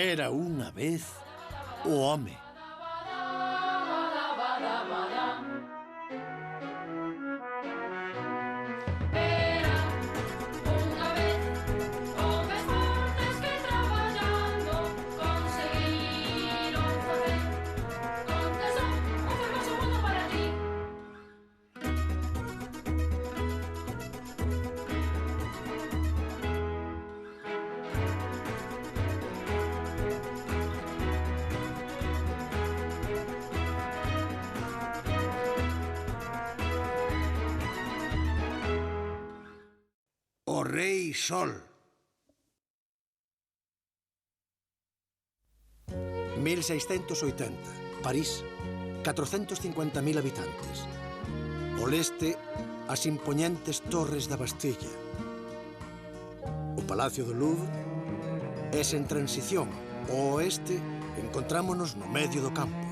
Era unha vez o home. O Rei Sol. 1680, París, 450.000 habitantes. O leste, as impoñentes torres da Bastilla. O Palacio do Louvre é sen transición. O oeste, encontrámonos no medio do campo.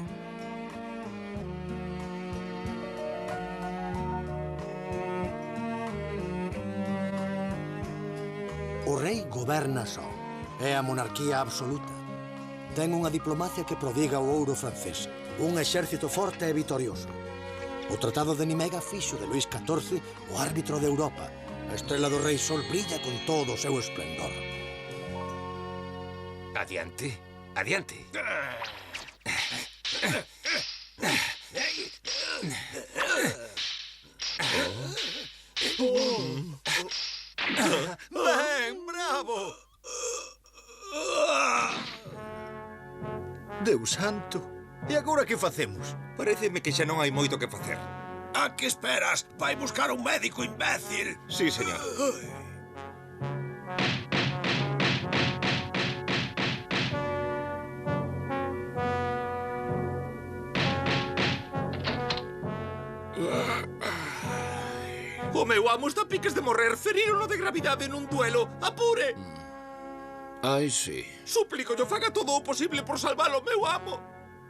O rei goberna só. É a monarquía absoluta. Ten unha diplomacia que prodiga o ouro francés. Un exército forte e vitorioso. O Tratado de Nimega fixo de Luís XIV o árbitro de Europa. A estrela do Rei Sol brilla con todo o seu esplendor. Adiante, adiante. Ben, bravo! Deus santo! E agora que facemos? Paréceme que xa non hai moito que facer. A que esperas? Vai buscar un médico, imbécil. Sí, señor. O meu amo está a piques de morrer. Ferírono de gravidade nun duelo. Apure! Ai, sí. Súplico, yo faga todo o posible por salvar o meu amo.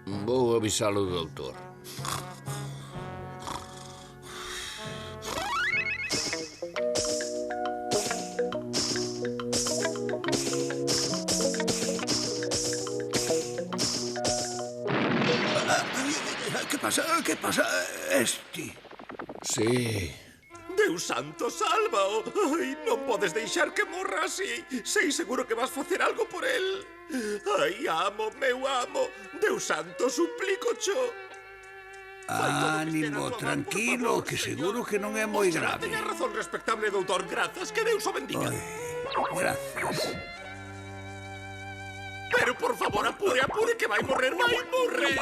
Vou avisalo do doutor. Que pasa? Que pasa? Este... Sí. Deus santo, sálvao. Ai, non podes deixar que morra así. Sei seguro que vas facer algo por el. Ai, amo, meu amo. Deus santo, suplícocho. Ánimo, tranquilo, que seguro que non é moi grave. Teña razón, respectable doutor. Grazas, que Deus o bendiga. Gracias. Pero, por favor, apure, apure, que vai morrer, vai morrer.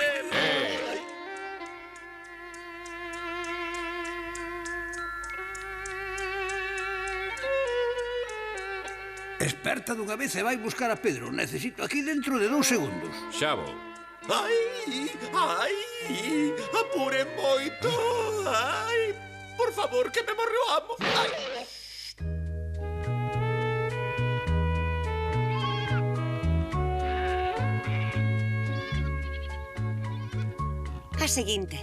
Esperta dunha vez e vai buscar a Pedro. Necesito aquí dentro de 2 segundos. Xa vou. Ai, ai, apure moito. Ai, por favor, que me morre o amo. Ai. A seguinte.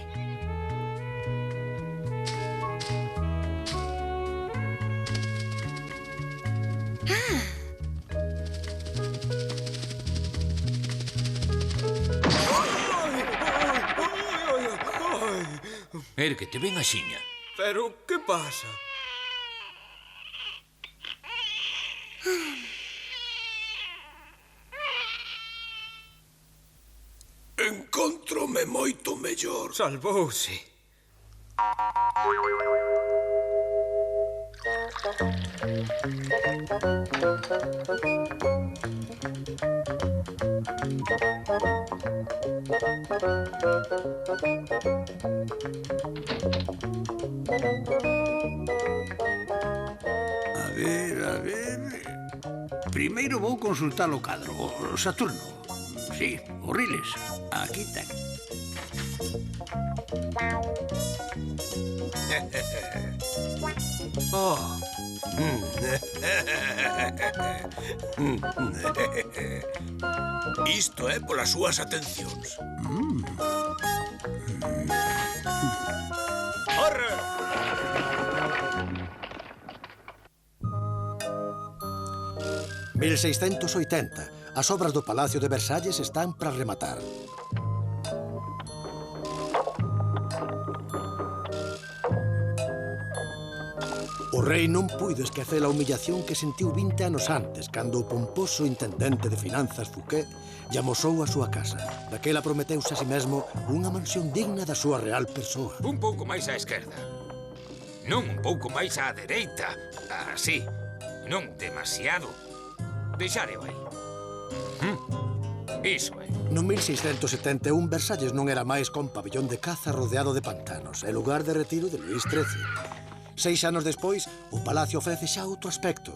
Érguete, ven axiña. Pero, que pasa? Encontróme moito mellor. Salvouse. A ver... Primeiro vou consultar o cadro. O Saturno. Sí, o Riles. Aquí ten. Oh. Isto é polas súas atencións. Arre! –1680, As obras do Palacio de Versalles están para rematar. O rei non puido esquecer a humillación que sentiu 20 anos antes, cando o pomposo intendente de finanzas Fouquet lle amosou a súa casa. Daquela prometeuse a si mesmo unha mansión digna da súa real persoa. Un pouco máis á esquerda. Non un pouco máis á dereita. Así. Non demasiado. Deixareo aí. Iso é. No 1671, Versalles non era máis con pabellón de caza rodeado de pantanos, e lugar de retiro de Luís XIII. 6 anos despois, o palacio ofrece xa outro aspecto.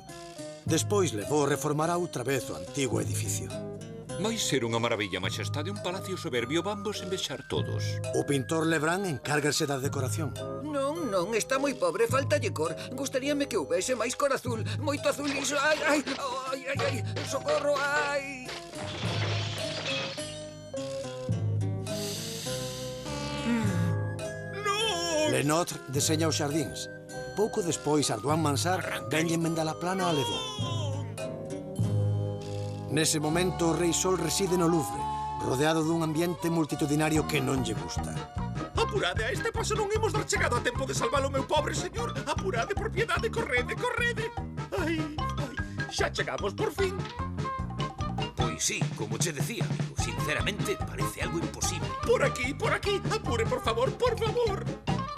Despois levou a reformar outra vez o antigo edificio. Vai ser unha maravilla, majestade, un palacio soberbio. Vamos envexar todos. O pintor Lebrun encárgase da decoración. Non, non, está moi pobre, faltalle cor. Gustaríame que houvese máis cor azul, moito azul iso. Ai, ai, ai, ai, ai, socorro, ai. Lenotre deseña os xardíns. Pouco despois, Ardoin Mansart venlle emenda a plana a Ledon. Nese momento, o Rei Sol reside no Louvre, rodeado dun ambiente multitudinario que non lle gusta. Apurade, a este paso non imos dar chegado a tempo de salvar o meu pobre señor. Apurade, por piedade, correde, correde. Ai, ai, xa chegamos por fin. Pois sí, como che decía, amigo, sinceramente parece algo imposible. Por aquí, apure, por favor, por favor.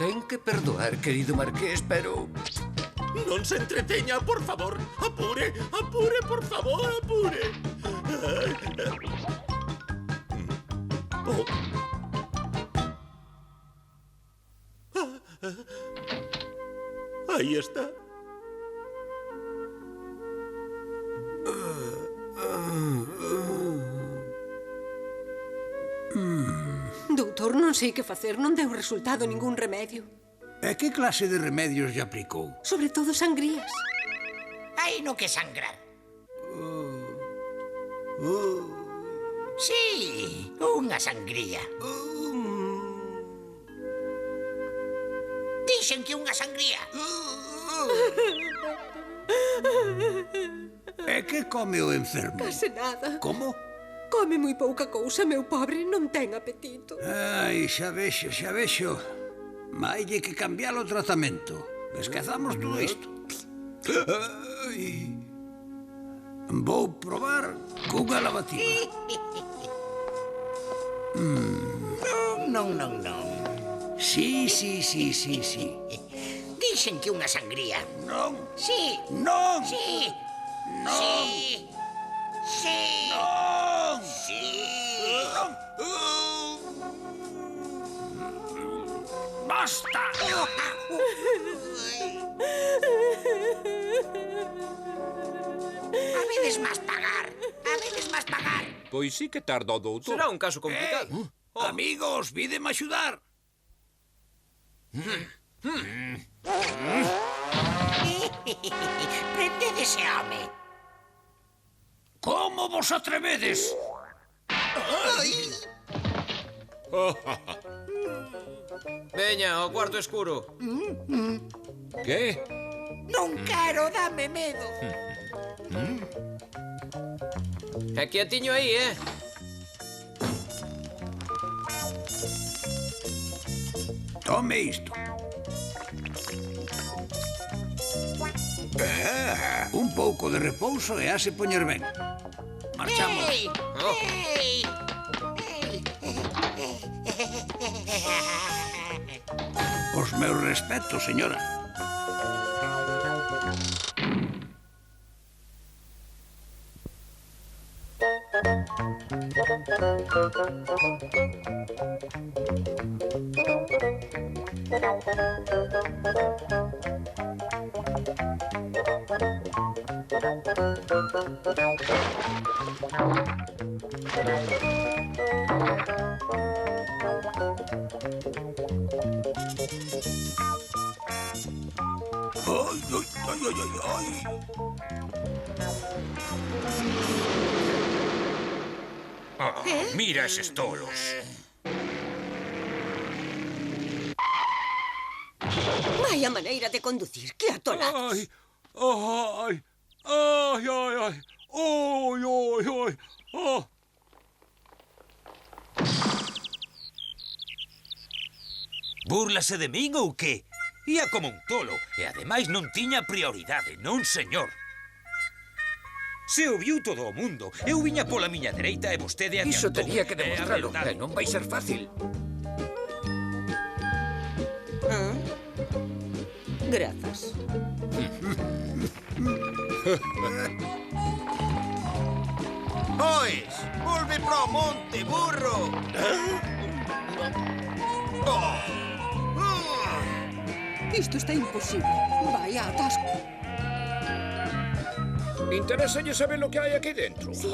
Ten que perdoar, querido marqués, pero... Non se entreteña, por favor. Apure, apure, por favor, apure. Oh. Aí está. Doutor, non sei que facer, non deu resultado ningún remedio. E que clase de remedios lle aplicou? Sobre todo sangrías. Hai no que sangrar. Sí, unha sangría. Dixen que unha sangría. E que come o enfermo? Case nada. Como? Come moi pouca cousa, meu pobre, non ten apetito. Ai, xa vexo, xa vexo. Maille que cambiar o tratamento. Esquezamos todo isto. Ai. Vou probar cunha lavativa. Non. Sí. Dixen que unha sangría. Non. Sí. Non. Sí. Non. Sí. Sí. Non. Sí. Basta. Habedes máis pagar. Pois sí que tarda o doutor. Será un caso complicado. Amigos, vídeme axudar. Prendede ese home. Como vos atrevedes? Veña, ao cuarto escuro. Que? Non quero, dame medo. É quietiño aí, Tome isto. Un pouco de repouso e hase poñer ben. Marchamos. Ei, ei. Os meus respetos, señora. Ai. Mira eses tolos. Vaya maneira de conducir, que atolazos. Ai. Oi, oi, oi. Oh. Búrlase de min ou que? Ia como un tolo e ademais non tiña prioridade, non señor. Se o viu todo o mundo, eu viña pola miña dereita e vostede adiantou. Iso tenía que demostralo, É a verdade. non vai ser fácil. Ah, grazas. Pois, volve pro monte, burro. Isto está imposible. Vai a atasco. Interésalle saber lo que hai aquí dentro. Sí.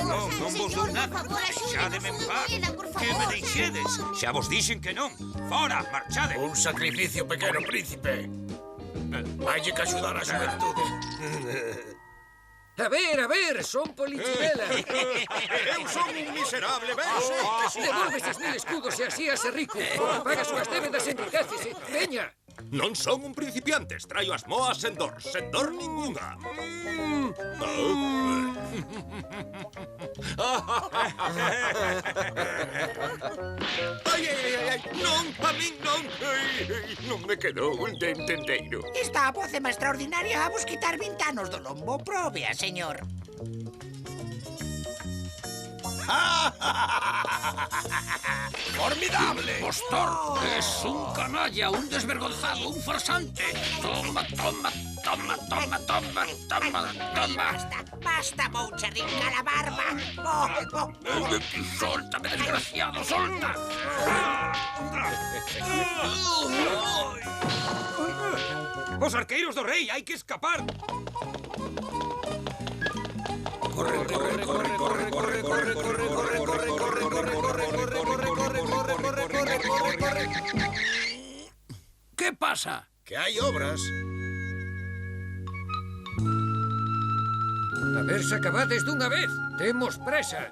Non vos dou nada. Deixádeme en paz. Que me deixedes. Xa vos dixen que non. Fora, marchade. Un sacrificio, pequeno príncipe. Vaille que axudar a xuventude. A ver, son polichinelas. Eu son un miserable, vense. Devolve esos 1000 escudos e así hace rico. Paga súas débedas e enriquecese. Veña. Non son un principiante, traio as moas sen dor ningunha. Ai, non, a min non. Non me quedou un dente enteiro. Esta apócema extraordinaria a vos quitar 20 anos do lombo. Probea, señor. Formidable! Postor, es un canalla, un desvergonzado, un farsante. Toma, toma, toma, toma, toma, toma, toma. Basta, Mouche, rinca la barba. Sóltame, desgraciado, solta. Os arqueiros do rei, hai que escapar. ¿Qué pasa? Que hai obras. A ver se acabades dunha vez. Temos presa.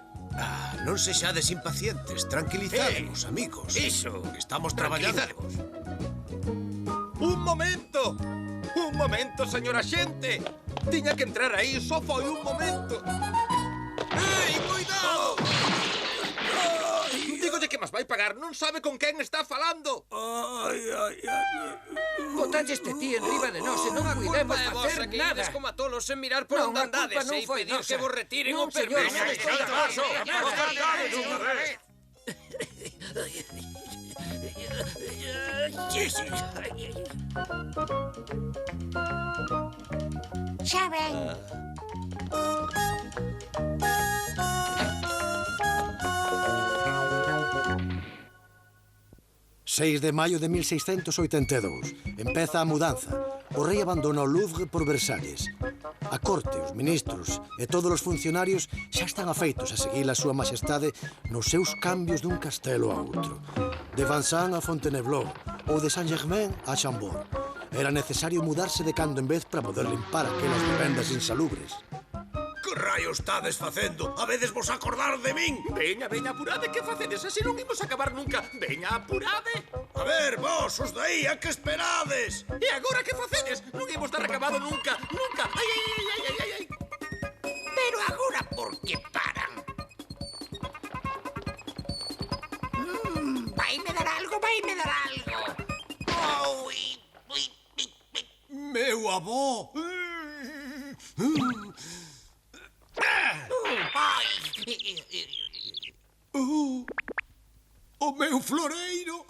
Non sexades impacientes, tranquilizadevos, amigos. Iso. Estamos traballando. Un momento, señora xente. Tiña que entrar aí, só foi un momento. Ei, cuidado! Dígolle que mas vai pagar, non sabe con quen está falando. Botalle este tío enriba de nós e non cuidemos facer nada. como a tolos sen mirar por onde andades e pedir que vos retiren o señor, permiso. non estou de paso. Xa ven. 6 de maio de 1682. Empeza a mudanza. O rei abandona o Louvre por Versalles. A corte, os ministros e todos os funcionarios xa están afeitos a seguir a súa majestade nos seus cambios dun castelo a outro. De Vincennes a Fontainebleau ou de Saint-Germain a Chambord. Era necesario mudarse de cando en vez para poder limpar aquelas vivendas insalubres. Que raio estades facendo? Habedes vos acordar de min? Veña, apurade, que facedes? Así non imos acabar nunca. Veña, apurade. A ver, vos, os de aí, a que esperades? E agora que facedes? Non imos dar acabado nunca, nunca. Ai. Pero agora por que paran? Vaime dar algo. Ui. Meu avó! Ai. O meu floreiro!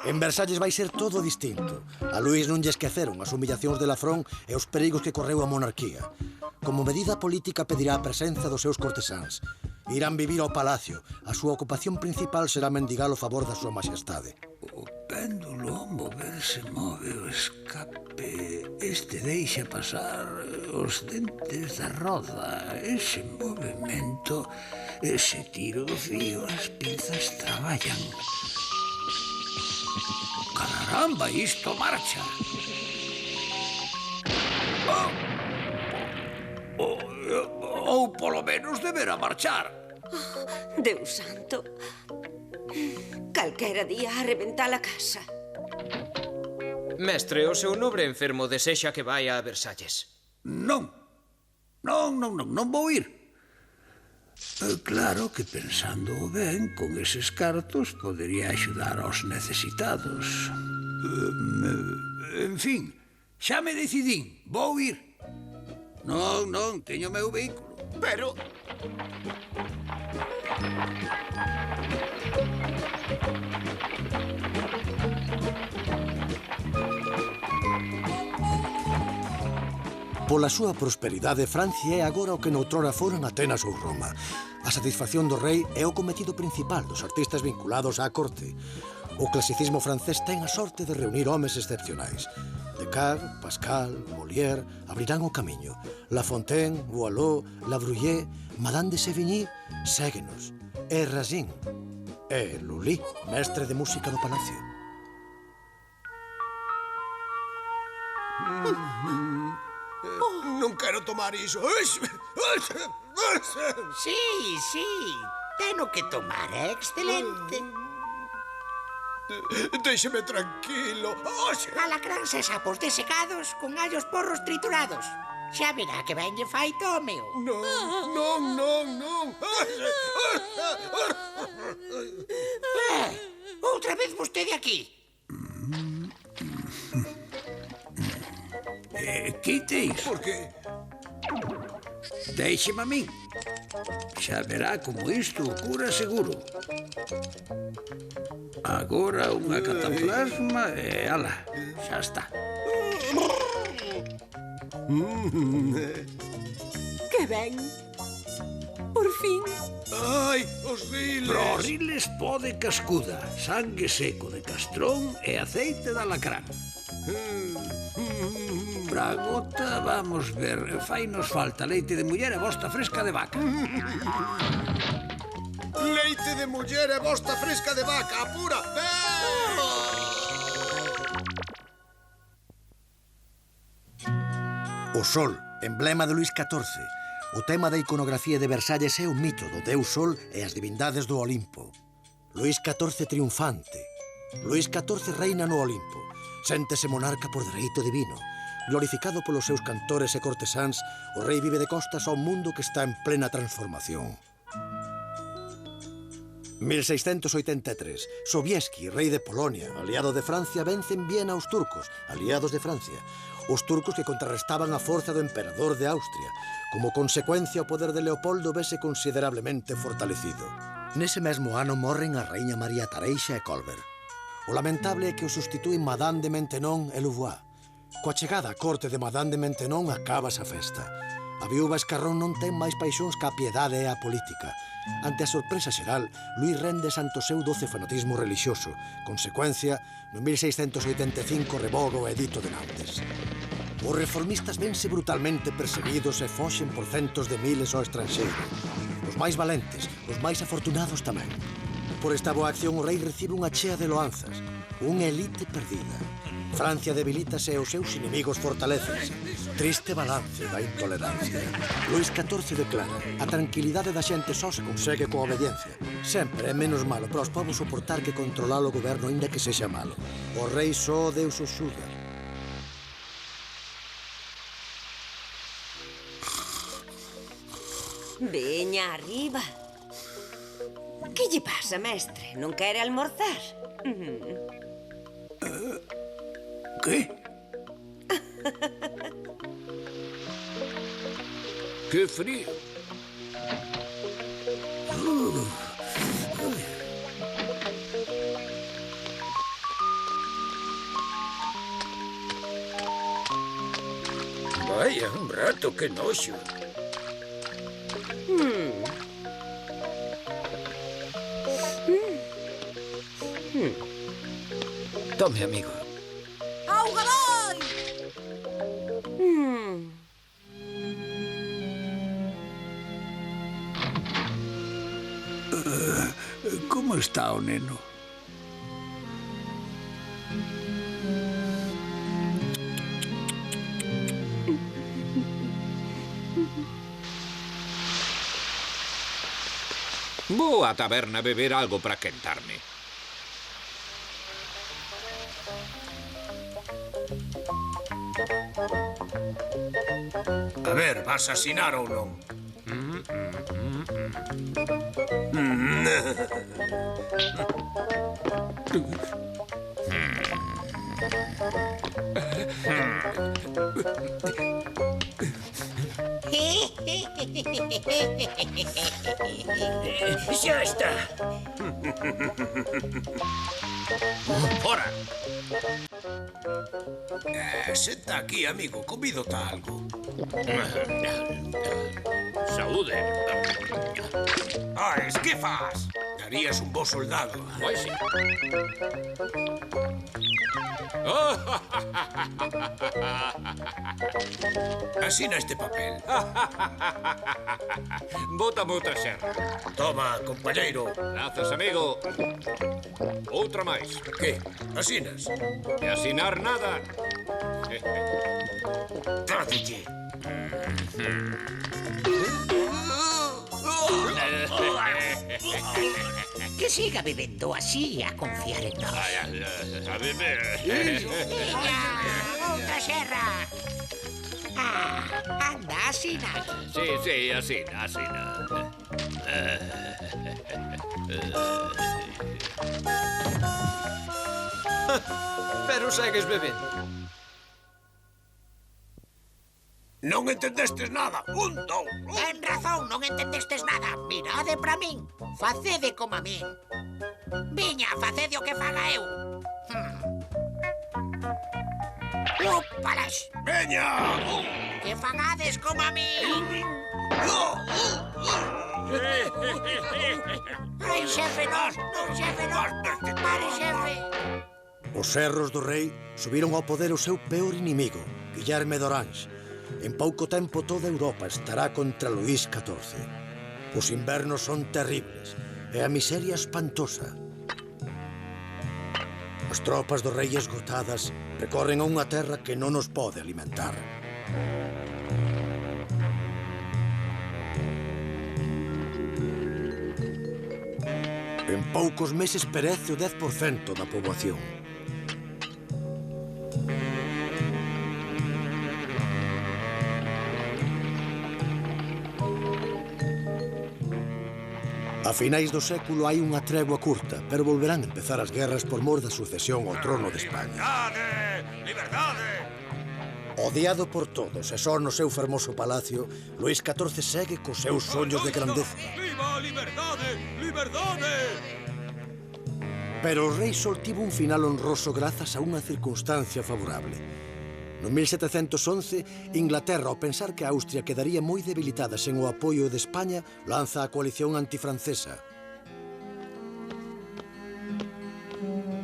En Versalles vai ser todo distinto. A Luís non lle esqueceron as humillacións de Lafrón e os perigos que correu a monarquía. Como medida política pedirá a presenza dos seus cortesáns. Irán vivir ao palacio. A súa ocupación principal será mendigar o favor da súa majestade. O péndulo ao moverse move o escape. Este deixa pasar os dentes da roda. Ese movimento, ese tiro do fío, as pinzas traballan. Caramba, isto marcha. Ou polo menos deberá marchar. Deus santo. Calquera día a reventar a casa. Mestre, o seu nobre enfermo desexa que vaia a Versalles. Non. Non vou ir. Claro que pensando ben, con eses cartos podería axudar aos necesitados. En fin, xa me decidín, vou ir. Non, teño o meu vehículo. Pero... Pola súa prosperidade, Francia é agora o que noutrora foran Atenas ou Roma. A satisfacción do rei é o cometido principal dos artistas vinculados á corte. O clasicismo francés ten a sorte de reunir homes excepcionais. Descartes, Pascal, Molière abrirán o camiño. La Fontaine, Boileau, La Bruyère, Madame de Sévigny, séguenos. E Racine. E Lully, mestre de música do Palacio. Non quero tomar iso. Sí, teno que tomar, é excelente. Déixeme tranquilo. Alacráns e sapos desecados con allos porros triturados. Xa verá que venlle faito o meu. Non. Outra vez vostede aquí. Quite iso. Por que? Déixeme a min. Xa verá como isto cura seguro. Agora unha cataplasma e ala, xa está. Que ben. Por fin. Ai, os riles. Pro riles pode cascuda, sangue seco de castrón e aceite de alacrán. Pra gota, vamos ver, fainos falta leite de muller e bosta fresca de vaca. Leite de muller e bosta fresca de vaca, apura. O sol, emblema de Luís XIV. O tema da iconografía de Versalles é o mito do deus Sol e as divindades do Olimpo. Luís XIV triunfante. Luís XIV reina no Olimpo. Séntese monarca por dereito divino. Glorificado polos seus cantores e cortesáns, o rei vive de costas ao mundo que está en plena transformación. 1683. Sobieski, rei de Polonia, aliado de Francia, vence en Viena aos turcos, aliados de Francia. Os turcos que contrarrestaban a forza do emperador de Austria. Como consecuencia, o poder de Leopoldo vese considerablemente fortalecido. Nese mesmo ano morren a raíña María Tareixa e Colbert. O lamentable é que o sustitúen Madame de Maintenon e Louvois. Coa chegada á corte de Madame de Maintenon acabas a festa. A viúva Escarrón non ten máis paixóns que a piedade e a política. Ante a sorpresa xeral, Luís rende santo seu doce fanatismo relixioso. Consecuencia, no 1685 revoga o edito de Nantes. Os reformistas vense brutalmente perseguidos e foxen por centos de miles ao estranxeiro. Os máis valentes, os máis afortunados tamén. Por esta boa acción o rei recibe unha chea de loanzas, unha elite perdida. Francia debilítase e os seus inimigos fortalécense. Triste balance da intolerancia. Luís XIV declara: a tranquilidade da xente só se consegue coa obediencia. Sempre é menos malo para os povos soportar que controlar o goberno aínda que sexa malo. O rei só Deus o xuda. Veña arriba. Que lle pasa, mestre? Non quere almorzar? Que? Que frío. Vaya, un rato, que noxo. Tome, amigo. Auga vai! Como está o neno? Vou á taberna a beber algo para quentarme. A ver, vas a asinar ou non? Xa está. Fora! Senta aquí, amigo, convídote a algo. Saúde. Ares, que fas? Darías un bo soldado. Pois sí. Asina este papel. Bótame outra xerra. Toma, compañeiro. Grazas, amigo. Outra máis. Que? Asinas? E asinar nada. Trátelle. Que siga bebendo así a confiar en nós. A beber. Veña, outra xerra. Anda, asina. Sí, asina. Pero segues bebendo. Non entendestes nada. Un, dous. Ten razón, non entendestes nada. Mirade para min. Facede como a min. Viña, facede o que faga eu. Úpalas. Veña! Que fagades como a min. Ai, xefe, non, xefe, non. Pare, xefe. Os serros do rei subiron ao poder o seu peor inimigo, Guillerme de Orange. En pouco tempo toda Europa estará contra Luís XIV. Os invernos son terribles e a miseria espantosa. As tropas do rei esgotadas recorren a unha terra que non nos pode alimentar. En poucos meses perece o 10% da poboación. A finais do século hai unha tregua curta, pero volverán a empezar as guerras por mor da sucesión ao trono de España. Liberdade! Odiado por todos e só no seu fermoso palacio, Luís XIV segue cos seus sonhos de grandeza. Viva a liberdade! Liberdade! Pero o rei só tivo un final honroso grazas a unha circunstancia favorable. No 1711, Inglaterra, ao pensar que Austria quedaría moi debilitada sen o apoio de España, lanza a coalición antifrancesa.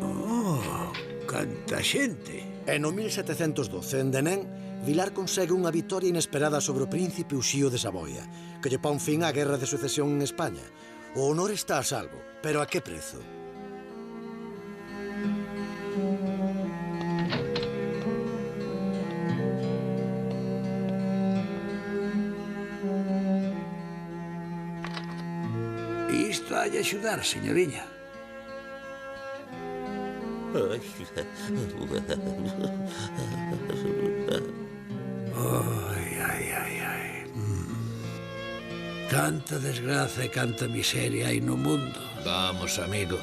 Oh, canta xente. E no 1712, en Denén, Vilar consegue unha vitoria inesperada sobre o príncipe Uxío de Saboia, que lle pon fin á guerra de sucesión en España. O honor está a salvo, pero a que prezo? Isto hai de axudar, señoriña. Ai. Canta desgraza e canta miseria hai no mundo. Vamos, amigo.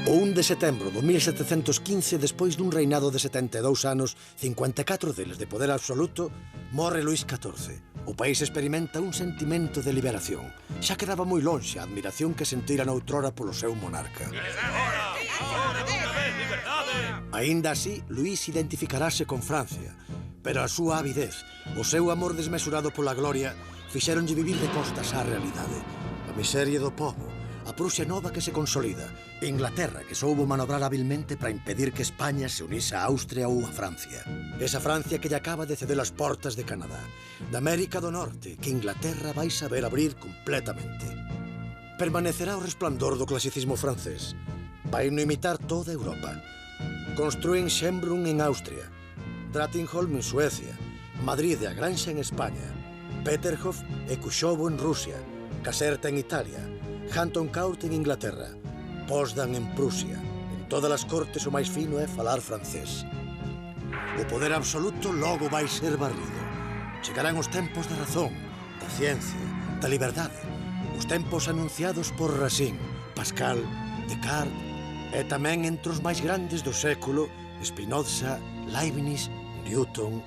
O 1 de setembro do 1715, despois dun reinado de 72 anos, 54 deles de poder absoluto, morre Luís XIV. O país experimenta un sentimento de liberación. Xa quedaba moi lonxe a admiración que sentira noutrora polo seu monarca. Aínda así, Luís identificarase con Francia, pero a súa avidez, o seu amor desmesurado pola gloria, fixéronlle vivir de costas á realidade. A miseria do pobo, a Prusia nova que se consolida, Inglaterra que soubo manobrar habilmente para impedir que España se unise a Austria ou a Francia. Esa Francia que lle acaba de ceder as portas de Canadá, da América do Norte, que Inglaterra vai saber abrir completamente. permanecerá o resplandor do clasicismo francés. Vai no imitar toda Europa. Construen Schönbrunn en Austria, Dratingholm en Suecia, Madrid e a Granxa en España, Peterhof e Kuchovo en Rusia, Caserta en Italia, Hampton Court en Inglaterra, Potsdam en Prusia. En todas as cortes o máis fino é falar francés. O poder absoluto logo vai ser barrido. Chegarán os tempos da razón, da ciencia, da liberdade, os tempos anunciados por Racine, Pascal, Descartes e tamén entre os máis grandes do século, Spinoza, Leibniz, Newton